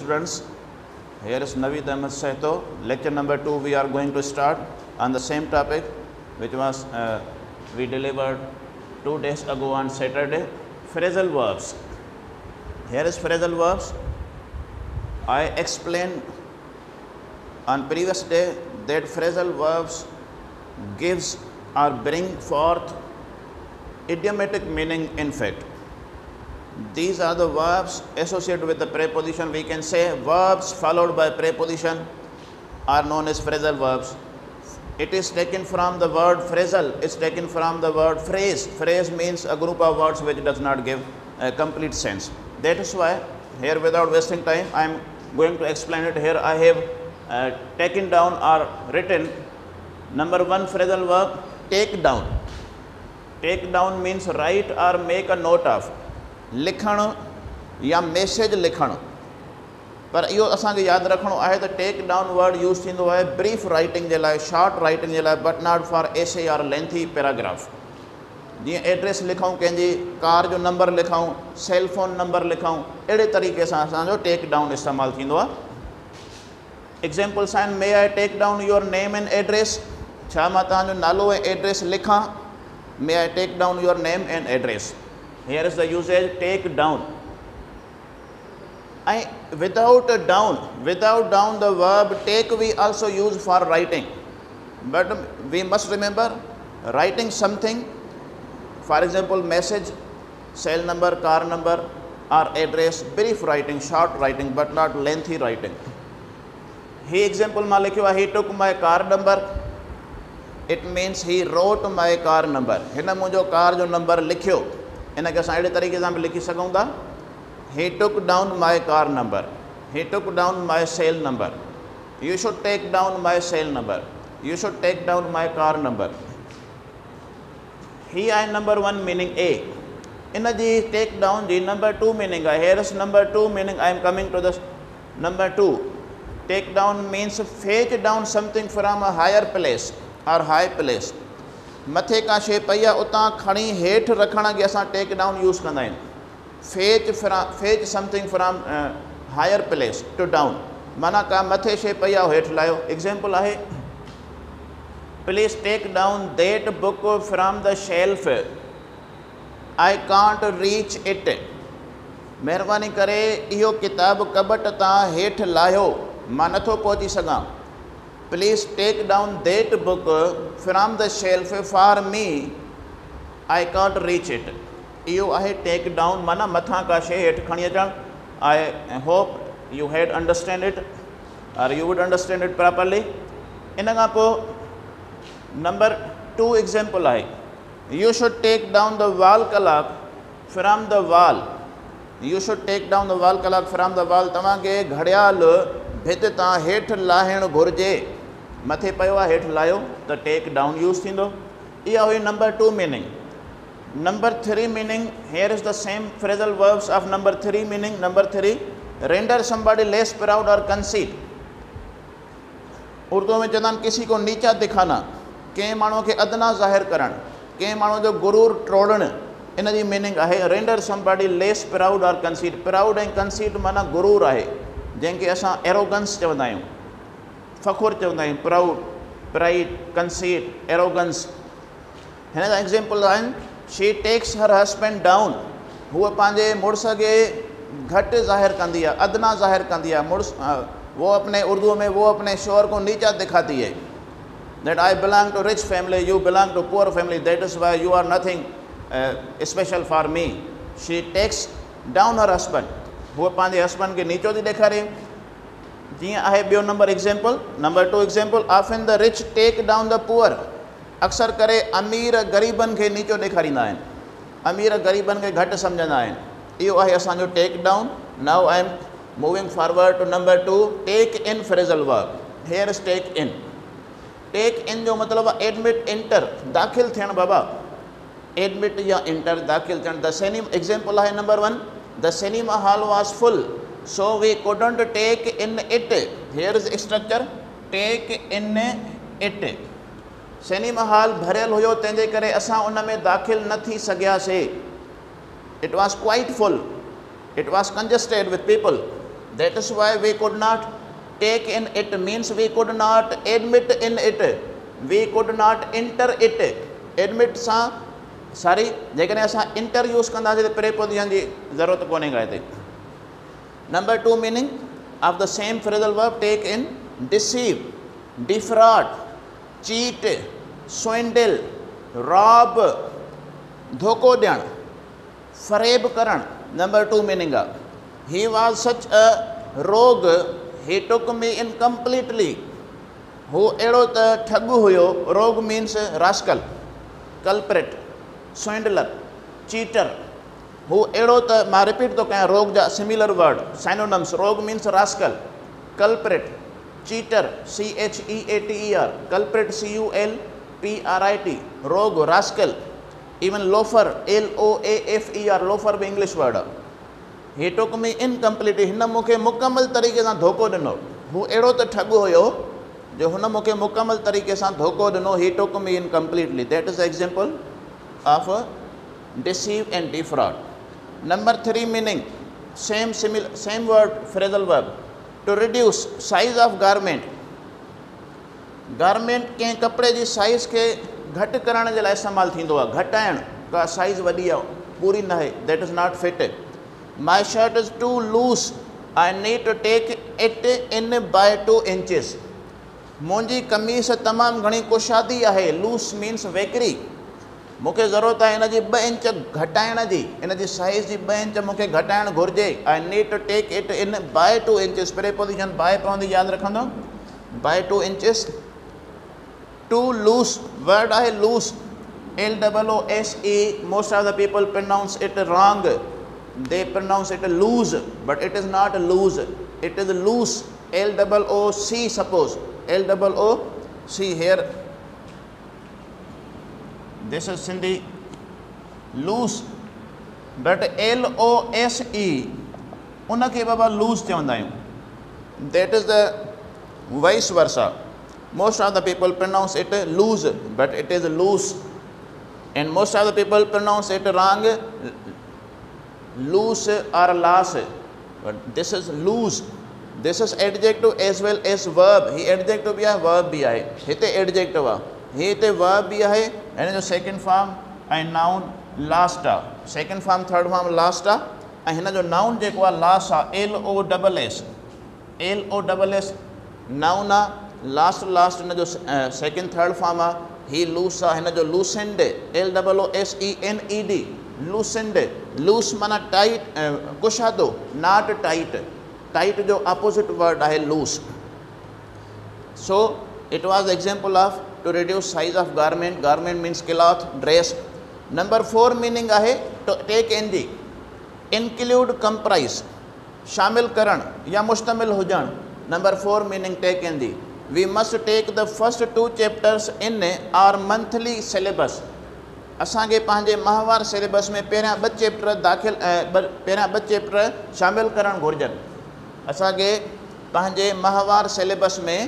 students, here is Naveed Ahmed Sehto. Lecture number 2 we are going to start on the same topic which was we delivered 2 days ago on Saturday. Phrasal verbs. Here is phrasal verbs. I explained on previous day that phrasal verbs gives or bring forth idiomatic meaning in fact. These are the verbs associated with the preposition. We can say verbs followed by preposition are known as phrasal verbs. It is taken from the word phrasal, it's taken from the word phrase. Phrase means a group of words which does not give a complete sense. That is why here, without wasting time, I am going to explain it. Here I have taken down or written number 1 phrasal verb, take down. Take down means write or make a note of. लिखण या message लिखण, पर इहो असांखे यादि रखणो आहे त टेक डाउन वर्ड यूज़ थींदो आहे ब्रीफ राइटिंग जे लाइ, शॉर्ट राइटिंग जे लाइ, बट नॉट फॉर एसे और लेंथी पैराग्राफ. जीअं एड्रेस लिखूं, कंहिंजी कार जो नंबर लिखूं, सेल फोन नंबर लिखूं, अहिड़े तरीक़े सां असांजो टेक डाउन इस्तेमालु थींदो आहे. एग्ज़ाम्पल्स आहिनि, may I take down your name and address. छा मां तव्हांजो नालो ऐं एड्रेस लिखां? May I take down your name and address. Here is the usage take down. Without down the verb take we also use for writing. But we must remember writing something, for example message, cell number, car number or address, brief writing, short writing, but not lengthy writing. He example ma likhiyo, he took my car number. It means he wrote my car number. Hina munjo car jo number likhyo. इन खे असां अहिड़े तरीक़े सां बि लिखी सघूं था. He took down my car number, he took down my cell number. You should take down my cell number, you should take down my car number. ही आहे नंबर 1 मीनिंग ए. इन जी टेक डाउन जी नंबर 2 मीनिंग आहे. Here is number 2 meaning. I am coming to the number 2. Take down means fetch down something from a higher place or high place. मथे का शइ पई आहे, उतां खणी हेठि रखण खे असां टेक डाउन यूज़ कंदा आहियूं. Fetch something from higher place to down, माना का मथे शइ पई आहे हेठि लाहियो. एग्ज़ाम्पल आहे, please take down that book from the shelf, I can't reach it. महिरबानी करे इहो किताबु कबट तां हेठि लाहियो, मां नथो पहुची सघां. Please take down that book from the shelf for me, I can't reach it. इहो आहे टेक डाउन, माना मथां का शइ हेठि खणी अचणु. I hope you had understand it or you would understand it properly. इन खां पोइ नंबर 2 एग्ज़ाम्पल आहे, you should take down the wall clock from the wall. You should take down the wall clock from the wall. तव्हांखे घड़ियाल भित तां हेठि लाहिणु घुरिजे. मथे पियो आहे हेठि लाहियो त टेक डाउन यूज़ थींदो. इहा हुई number 2 meaning. Number 3 meaning, here is the same phrasal verbs of number 3 meaning. Number 3, render somebody less proud और कंसीट. उर्दू में चवंदा आहिनि किसी को नीचा दिखाना, कंहिं माण्हू खे अदना ज़ाहिर करणु, कंहिं माण्हू जो गुरूर टोड़णु. इन जी मीनिंग आहे रेंडर समबडी लेस प्राउड और कंसीट. प्राउड ऐं कंसीट माना गुरूर आहे, जंहिंखे असां एरोगंस चवंदा आहियूं, फ़खुर चवंदा आहियूं. Proud, pride, conceit, arrogance. हिन जा एग्ज़ाम्पल आहिनि, she takes her husband down. हूअ पंहिंजे मुड़ुस खे घटि ज़ाहिर कंदी आहे, अदना ज़ाहिर कंदी आहे. मुड़ुस वो अपने उर्दू में वो अपने शोहर को नीचा दिखाती है. That I belong to rich family, you belong to poor family, that is why you are nothing special for me. She takes down her husband. हूअ पंहिंजे हस्बैंड खे नीचो थी ॾेखारे. जीअं आहे ॿियो number example, number 2 example, often the rich take down the poor. अक्सर करे अमीर ग़रीबनि खे नीचो ॾेखारींदा आहिनि, अमीर ग़रीबनि खे घटि सम्झंदा आहिनि. इहो आहे असांजो take down. Now I am moving forward to number 2, take in phrasal verb. Here is take in. Take in जो मतिलबु आहे एडमिट, इंटर, दाख़िल थियणु. बाबा एडमिट या इंटर, दाख़िल थियणु. द सिनेमा एग्ज़ाम्पल आहे number 1, the cinema hall was full, so we couldn't take in it. Here is structure, take in it. Cinema hall भरियल हुयो, तंहिंजे करे असां उन में दाख़िल न थी सघियासीं. It was quite full, it was congested with people. That is why we could not take in it, means we could not admit in it, we could not enter it. Admit सां सारी जेकॾहिं असां inter use कंदासीं त preposition जी ज़रूरत कोन्हे का हिते. Number 2 meaning of the same phrasal verb, take in, deceive, defraud, cheat, swindle, rob, धोखो ॾियणु, फरेब करणु. Number 2 meaning आहे, he was such a rogue, he took me in completely. हू अहिड़ो त ठग हुयो. rogue means rascal, culprit, swindler, cheater. हू अहिड़ो त मां रिपीट थो कयां, rogue जा similar word synonyms. rogue means rascal, culprit, cheater, cheater, culprit culprit, rogue, rascal. Even loafer, loafer, loafer भी English word. He took me incompletely. हिन मूंखे मुकमल तरीक़े सां धोखो ॾिनो. हू अहिड़ो त ठग हुयो जो हुन मूंखे मुकमल तरीक़े सां धोखो ॾिनो. He took me incompletely. That is the example of deceive and defraud. Number 3 meaning, same word, phrasal verb, to reduce size of garment. Garment कंहिं कपिड़े जी साइज़ खे घटि करण जे लाइ इस्तेमालु थींदो आहे. घटाइणु, का साइज़ वॾी आहे, पूरी न आहे. That is not fit. My shirt is too loose, I need to take it in by 2 inches. मुंहिंजी कमीज़ तमामु घणी कुशादी आहे. loose means वेकिरी. मूंखे ज़रूरत आहे इन जी 2 इंच घटाइण जी, इन जी साइज़ जी 2 इंच मूंखे घटाइणु घुरिजे. I need to take it in by 2 inches. Preposition by पवंदी, यादि रखंदो. by 2 inches. Too loose, word आहे loose, loose. Most of the people pronounce it wrong. They pronounce it loose, but it is not loose. It is loose, looc. Suppose looc here. This is Sindhi loose, but lose उनखे बाबा loose चवंदा आहियूं. That is the vice versa. Most of the people pronounce it loose, but it is loose. And most of the people pronounce it wrong, loose or loose. But this is loose. This is adjective as well as verb. He adjective bhi hai, verb bhi hai. Hite adjective hai. Hite verb bhi hai. And the second form and noun last. Second form, third form last. And hina jo noun je ko last loss. Loss noun last in the second third form he loose in the loosened loosened. Loosened, loose mana tight, kushado, not tight. Tight jo opposite word hai loose. So it was the example of to reduce size of garment. Garment means cloth, dress. Number 4 meaning hai to take ng, include, comprise, shamil karan ya mustamil ho jan. Number 4 meaning take ng. We must take the first 2 chapters in our monthly syllabus. असांखे पंहिंजे माहवार syllabus में पहिरियां 2 chapter दाख़िल पहिरियां 2 chapter शामिल करणु घुरिजनि. असांखे पंहिंजे माहवार सिलेबस में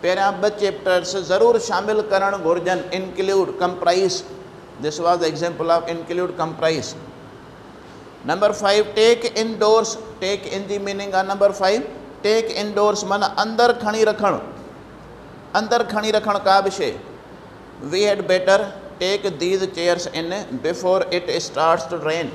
पहिरियां 2 चैप्टर्स ज़रूरु शामिल करणु घुरिजनि. Include, comprise. This was the example of include, comprise. Number 5 take indoors. Take in जी मीनिंग आहे नंबर 5 टेक इनडोर्स माना अंदर खणी रखणु. अंदर खणी रखणु का बि शइ. We had better take these chairs in before it starts to rain.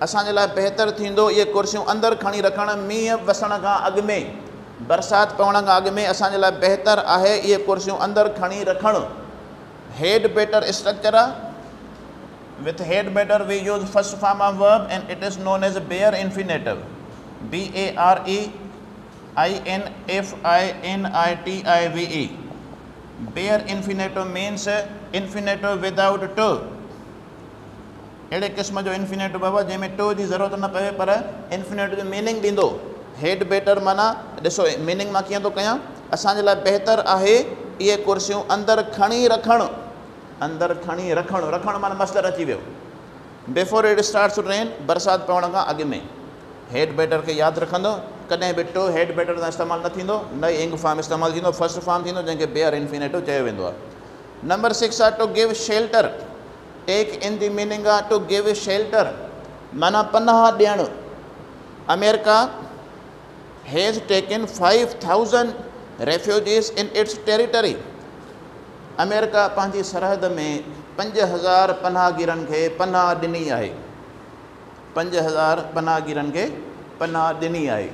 असांजे लाइ बहितर थींदो इहे कुर्सियूं अंदरि खणी रखणु. मींहं वसण खां अॻु में, बरसाति पवण खां अॻु में असांजे लाइ बहितर आहे इहे कुर्सियूं अंदरि खणी रखणु. हेड बेटर स्ट्रक्चर आहे. With head better we use first form of verb and it is known as bare infinitive. BARE INFINITIVE. Bare infinitive means infinitive without to. अहिड़े क़िस्म जो infinitive बाबा जंहिंमें to जी ज़रूरत न पवे पर infinitive जो मीनिंग ॾींदो. हेड बेटर माना ॾिसो मीनिंग मां कीअं थो कयां. असांजे लाइ बहितर आहे इहे कुर्सियूं अंदरि खणी रखणु. अंदरि खणी रखणु. रखणु माना मस्तर अची वियो. Before it starts to rain, बरसाति पवण खां अॻु में. हेड बेटर खे यादि रखंदो. कॾहिं बि टू हेड बेटर सां इस्तेमालु न थींदो, न इंग फॉर्म इस्तेमालु थींदो. फर्स्ट फॉर्म थींदो जंहिंखे बेयर इंफिनिटिव चयो वेंदो आहे. नंबर 6 आहे to give shelter. Take in जी मीनिंग आहे टू गिव शेल्टर माना पनाह ॾियणु. America has taken 5,000 refugees in its territory. America पंहिंजी सरहद में 5,000 पनाहगीरनि खे पनाह ॾिनी आहे. 5,000 पनाहगीरनि खे पनाह ॾिनी आहे.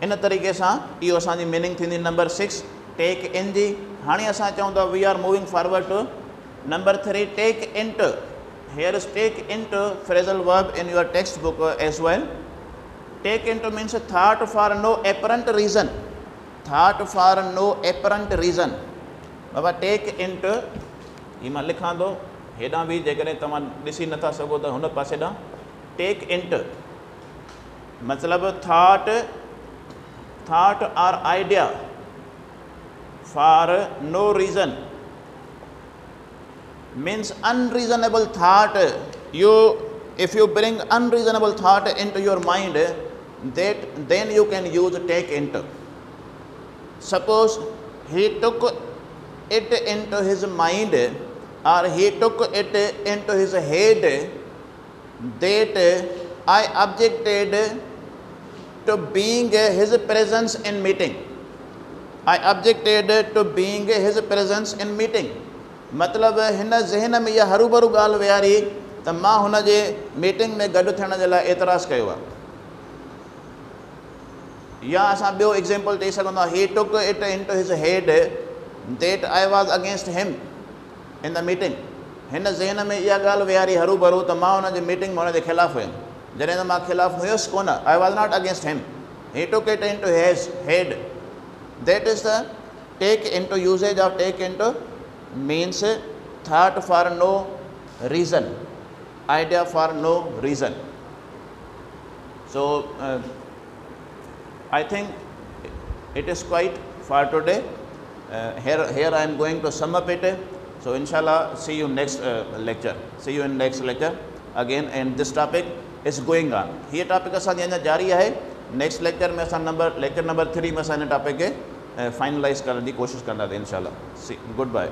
इन तरीक़े सां इहो असांजी मीनिंग थींदी. नंबर 6 टेक इन जी. हाणे असां चऊं था we are moving forward to number 3 take into. Here is take into phrasal verb in your textbook as well. Take into means thought for no apparent reason. Thought for no apparent reason. बाबा take into ही मां लिखां थो हेॾां बि जेकॾहिं तव्हां ॾिसी नथा सघो त हुन पासे ॾांहुं. टेक इंट मतिलबु thought or idea for no reason means unreasonable thought. If you bring unreasonable thought into your mind, then you can use take into. Suppose he took it into his mind or he took it into his head that I objected to being his presence in meeting. I objected to being his presence in meeting. मतलब हिन ज़हन में इहा हरूभरू ॻाल्हि विहारी त मां हुन जे meeting में गॾु थियण जे लाइ एतिराज़ कयो आहे. या असां ॿियो एग्ज़ाम्पल ॾेई सघंदा. he took it into his head that I was against him in the meeting. हिन ज़हन में इहा ॻाल्हि विहारी हरूभरू त मां हुन जे मीटिंग में हुन जे ख़िलाफ़ु हुयुमि. जॾहिं त मां ख़िलाफ़ु हुयुसि कोन. I was not against him. He took it into his head. That is the take into. Usage of take into means thought for no reason, idea for no reason. So I think it is quite for today. Here I am going to sum up it. So inshallah see you next lecture. See you in next lecture again, and this topic is going on. ये topic असांजी अञा जारी आहे. Next lecture में असां lecture number 3 में असां हिन टॉपिक खे फाइनलाइज़ करण जी कोशिशि कंदासीं इंशाल्लाह. सी गुड बाय.